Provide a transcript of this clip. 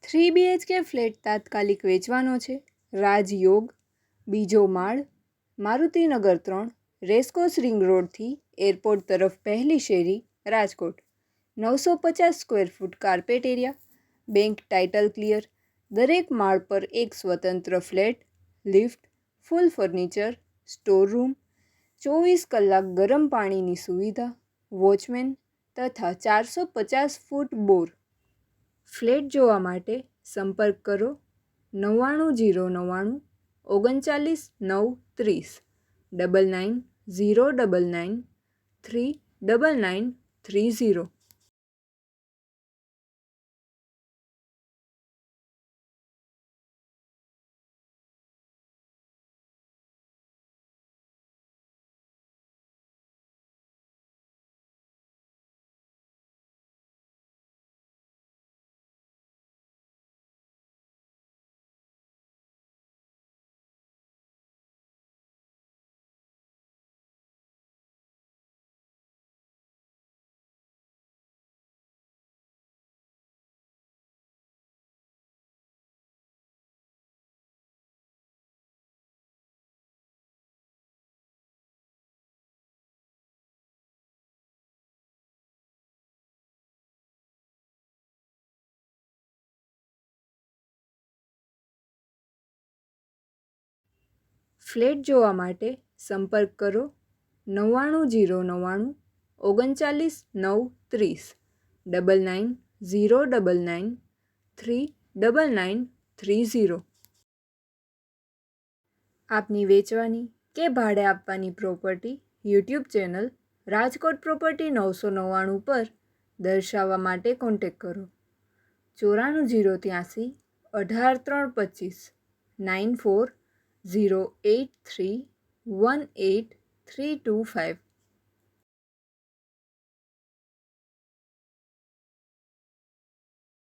3 BHK flat તાત્કાલિક વેચવાનો છે. રાજયોગ, બીજો માળ, મારુતિનગર 3, રેસકોર્સ રિંગ રોડથી એરપોર્ટ તરફ પહેલી શેરી, Rajkot. 950 square foot carpet area, bank title clear, દરેક માળ પર એક સ્વતંત્ર ફ્લેટ, લિફ્ટ, ફૂલ ફર્નિચર, સ્ટોર રૂમ, 24 કલાક ગરમ પાણીની સુવિધા, વોચમેન તથા 450 ફૂટ બોર. ફ્લેટ જોવા માટે સંપર્ક કરો 99 099 39 930 99 39930. ફ્લેટ જોવા માટે સંપર્ક કરો 99 099 39 930 99 39930. આપની વેચવાની કે ભાડે આપવાની property YouTube channel Rajkot property 999 પર દર્શાવવા માટે કોન્ટેક્ટ કરો 94 083 18 325 94 083 18 325.